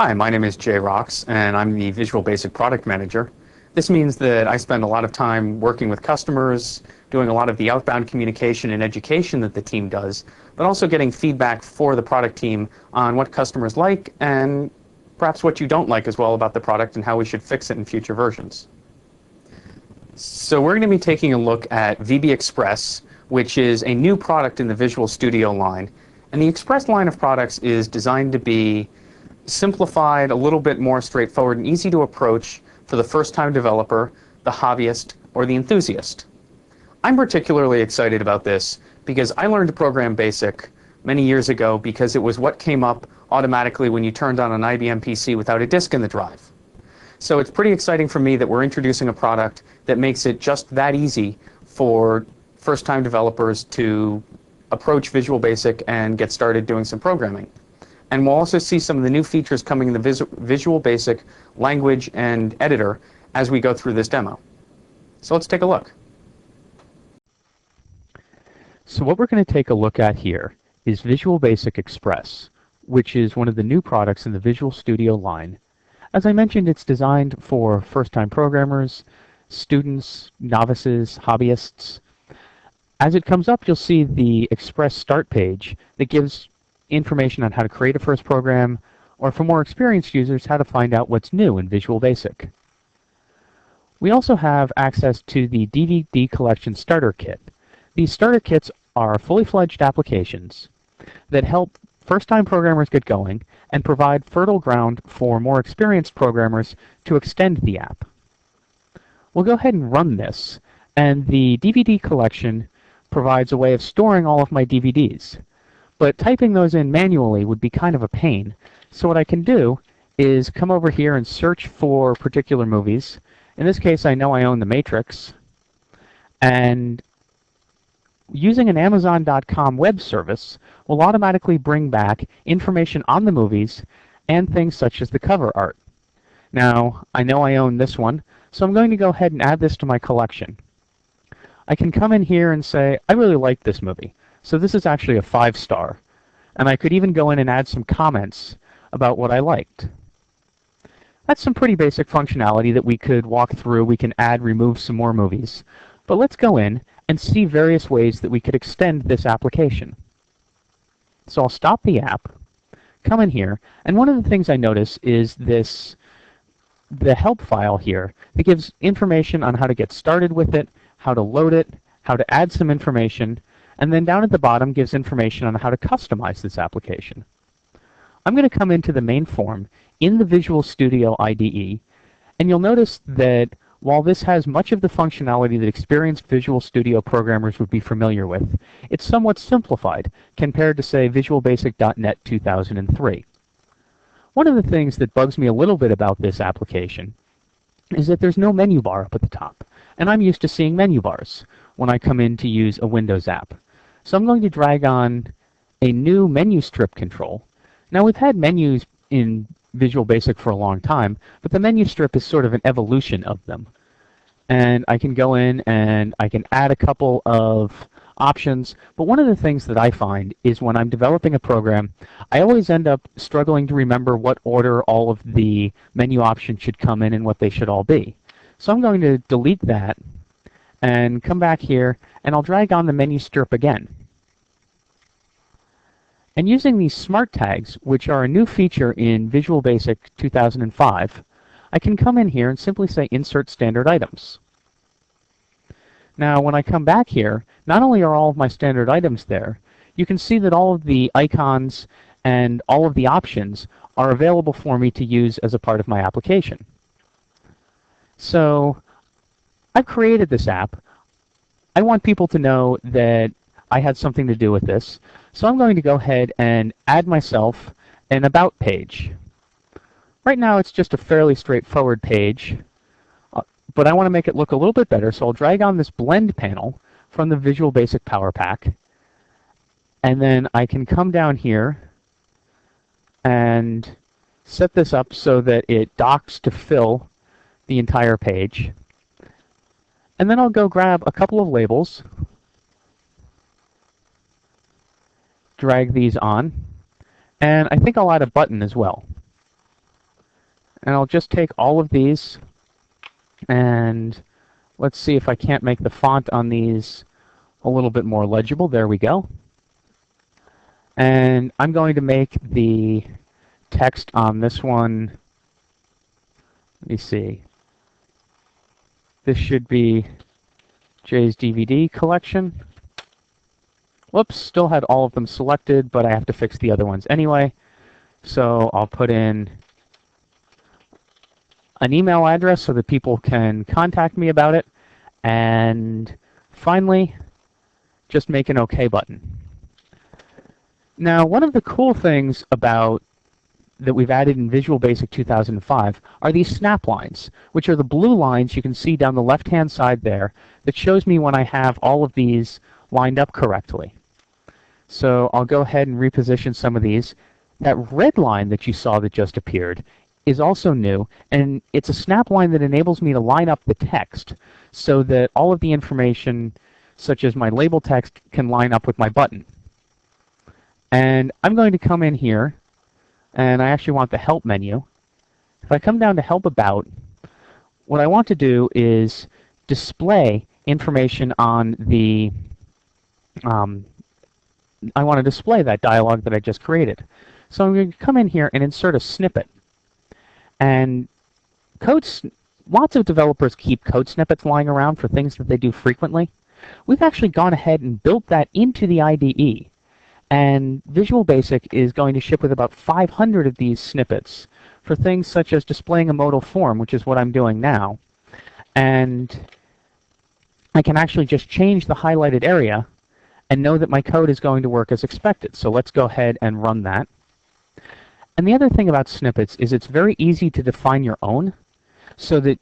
Hi, my name is Jay Roxe, and I'm the Visual Basic Product Manager. This means that I spend a lot of time working with customers, doing a lot of the outbound communication and education that the team does, but also getting feedback for the product team on what customers like and perhaps what you don't like as well about the product and how we should fix it in future versions. So we're going to be taking a look at VB Express, which is a new product in the Visual Studio line. And the Express line of products is designed to be simplified, a little bit more straightforward and easy to approach for the first-time developer, the hobbyist, or the enthusiast. I'm particularly excited about this because I learned to program BASIC many years ago because it was what came up automatically when you turned on an IBM PC without a disk in the drive. So it's pretty exciting for me that we're introducing a product that makes it just that easy for first-time developers to approach Visual Basic and get started doing some programming. And we'll also see some of the new features coming in the Visual Basic language and editor as we go through this demo. So let's take a look. So what we're going to take a look at here is Visual Basic Express, which is one of the new products in the Visual Studio line. As I mentioned, it's designed for first-time programmers, students, novices, hobbyists. As it comes up, you'll see the Express start page that gives information on how to create a first program, or for more experienced users, how to find out what's new in Visual Basic. We also have access to the DVD Collection Starter Kit. These starter kits are fully fledged applications that help first-time programmers get going and provide fertile ground for more experienced programmers to extend the app. We'll go ahead and run this, and the DVD collection provides a way of storing all of my DVDs. But typing those in manually would be kind of a pain. So what I can do is come over here and search for particular movies. In this case, I know I own The Matrix. And using an Amazon.com web service will automatically bring back information on the movies and things such as the cover art. Now, I know I own this one, so I'm going to go ahead and add this to my collection. I can come in here and say, I really like this movie. So this is actually a 5-star, and I could even go in and add some comments about what I liked. That's some pretty basic functionality that we could walk through. We can add, remove some more movies. But let's go in and see various ways that we could extend this application. So I'll stop the app, come in here, and one of the things I notice is the help file here that gives information on how to get started with it, how to load it, how to add some information, and then down at the bottom gives information on how to customize this application. I'm going to come into the main form in the Visual Studio IDE, and you'll notice that while this has much of the functionality that experienced Visual Studio programmers would be familiar with, it's somewhat simplified compared to, say, Visual Basic.NET 2003. One of the things that bugs me a little bit about this application is that there's no menu bar up at the top, and I'm used to seeing menu bars when I come in to use a Windows app. So I'm going to drag on a new menu strip control. Now we've had menus in Visual Basic for a long time, but the menu strip is sort of an evolution of them. And I can go in and I can add a couple of options, but one of the things that I find is when I'm developing a program, I always end up struggling to remember what order all of the menu options should come in and what they should all be. So I'm going to delete that and come back here, and I'll drag on the menu strip again. And using these smart tags, which are a new feature in Visual Basic 2005, I can come in here and simply say Insert Standard Items. Now, when I come back here, not only are all of my standard items there, you can see that all of the icons and all of the options are available for me to use as a part of my application. So I've created this app. I want people to know that I had something to do with this. So I'm going to go ahead and add myself an About page. Right now it's just a fairly straightforward page, but I want to make it look a little bit better, so I'll drag on this blend panel from the Visual Basic Power Pack, and then I can come down here and set this up so that it docks to fill the entire page. And then I'll go grab a couple of labels, drag these on, and I think I'll add a button as well. And I'll just take all of these, and let's see if I can't make the font on these a little bit more legible. There we go. And I'm going to make the text on this one, let me see. This should be Jay's DVD collection. Whoops, still had all of them selected, but I have to fix the other ones anyway. So I'll put in an email address so that people can contact me about it. And finally, just make an OK button. Now, one of the cool things about that we've added in Visual Basic 2005 are these snap lines, which are the blue lines you can see down the left-hand side there that shows me when I have all of these lined up correctly. So I'll go ahead and reposition some of these. That red line that you saw that just appeared is also new, and it's a snap line that enables me to line up the text so that all of the information, such as my label text, can line up with my button. And I'm going to come in here, and I actually want the Help menu. If I come down to Help About, what I want to do is display information on the, I want to display that dialog that I just created. So I'm going to come in here and insert a snippet. And lots of developers keep code snippets lying around for things that they do frequently. We've actually gone ahead and built that into the IDE. And Visual Basic is going to ship with about 500 of these snippets for things such as displaying a modal form, which is what I'm doing now. And I can actually just change the highlighted area and know that my code is going to work as expected. So let's go ahead and run that. And the other thing about snippets is it's very easy to define your own so that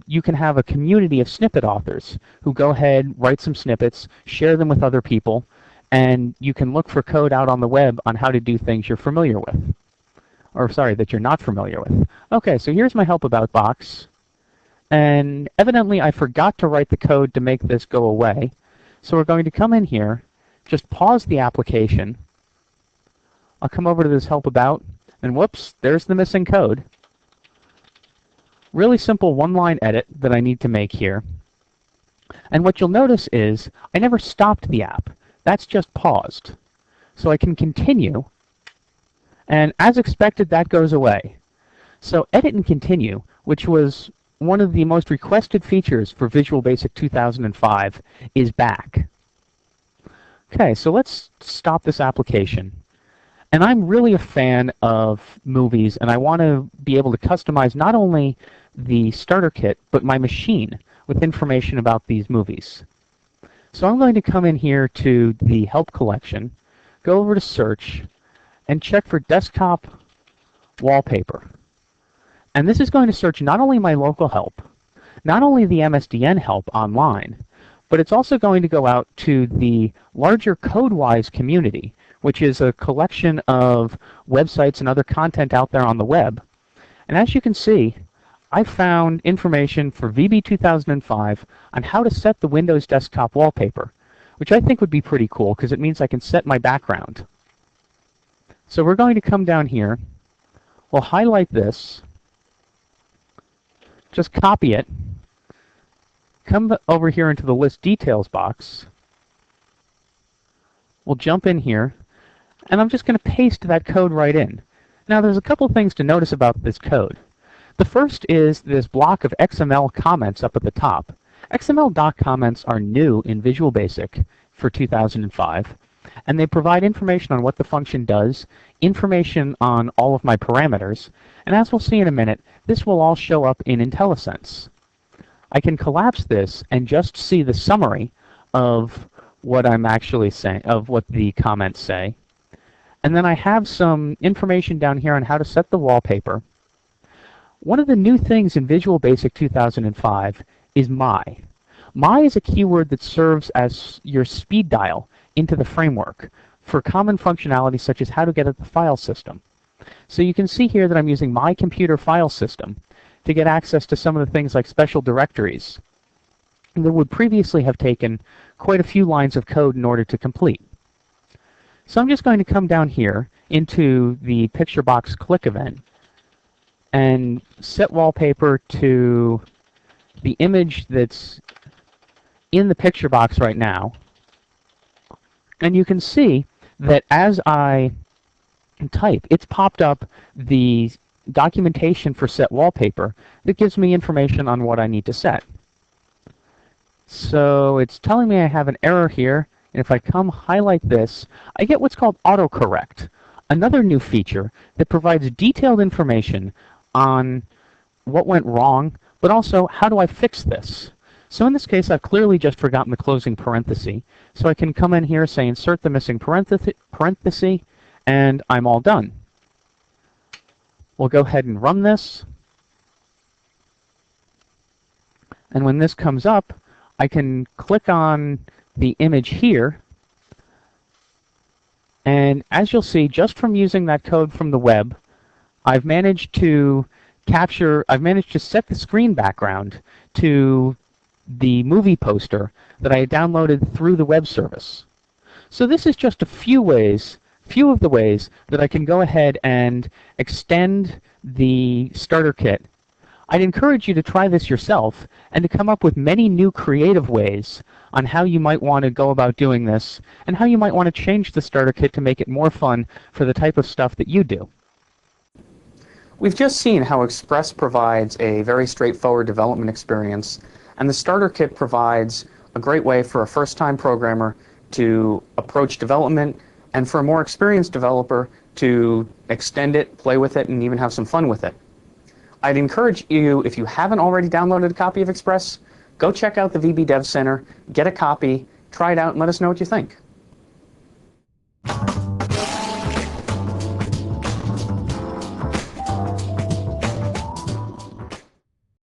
you can have a community of snippet authors who go ahead, write some snippets, share them with other people, and you can look for code out on the web on how to do things you're familiar with. Or, sorry, that you're not familiar with. Okay, so here's my Help About box. And evidently I forgot to write the code to make this go away. So we're going to come in here, just pause the application. I'll come over to this Help About, and whoops, there's the missing code. Really simple one-line edit that I need to make here. And what you'll notice is I never stopped the app. That's just paused. So I can continue, and as expected, that goes away. So Edit and Continue, which was one of the most requested features for Visual Basic 2005, is back. Okay, so let's stop this application. And I'm really a fan of movies, and I want to be able to customize not only the starter kit, but my machine with information about these movies. So I'm going to come in here to the Help collection, go over to Search, and check for Desktop Wallpaper. And this is going to search not only my local help, not only the MSDN help online, but it's also going to go out to the larger CodeWise community, which is a collection of websites and other content out there on the web. And as you can see, I found information for VB 2005 on how to set the Windows desktop wallpaper, which I think would be pretty cool because it means I can set my background. So we're going to come down here, we'll highlight this, just copy it, come over here into the List Details box, we'll jump in here, and I'm just going to paste that code right in. Now there's a couple things to notice about this code. The first is this block of XML comments up at the top. XML doc comments are new in Visual Basic for 2005, and they provide information on what the function does, information on all of my parameters, and as we'll see in a minute, this will all show up in IntelliSense. I can collapse this and just see the summary of what I'm actually saying, of what the comments say. And then I have some information down here on how to set the wallpaper. One of the new things in Visual Basic 2005 is My. My is a keyword that serves as your speed dial into the framework for common functionality such as how to get at the file system. So you can see here that I'm using My Computer File System to get access to some of the things like special directories that would previously have taken quite a few lines of code in order to complete. So I'm just going to come down here into the picture box click event, and set wallpaper to the image that's in the picture box right now. And you can see that as I type, it's popped up the documentation for set wallpaper that gives me information on what I need to set. So it's telling me I have an error here, and if I come highlight this, I get what's called autocorrect, another new feature that provides detailed information on what went wrong, but also how do I fix this. So in this case, I've clearly just forgotten the closing parenthesis, so I can come in here, say insert the missing parenthesis, and I'm all done. We'll go ahead and run this. And when this comes up, I can click on the image here. And as you'll see, just from using that code from the web, I've managed to set the screen background to the movie poster that I had downloaded through the web service. So this is just a few of the ways that I can go ahead and extend the starter kit. I'd encourage you to try this yourself and to come up with many new creative ways on how you might want to go about doing this and how you might want to change the starter kit to make it more fun for the type of stuff that you do. We've just seen how Express provides a very straightforward development experience, and the starter kit provides a great way for a first-time programmer to approach development and for a more experienced developer to extend it, play with it, and even have some fun with it. I'd encourage you, if you haven't already downloaded a copy of Express, go check out the VB Dev Center, get a copy, try it out, and let us know what you think.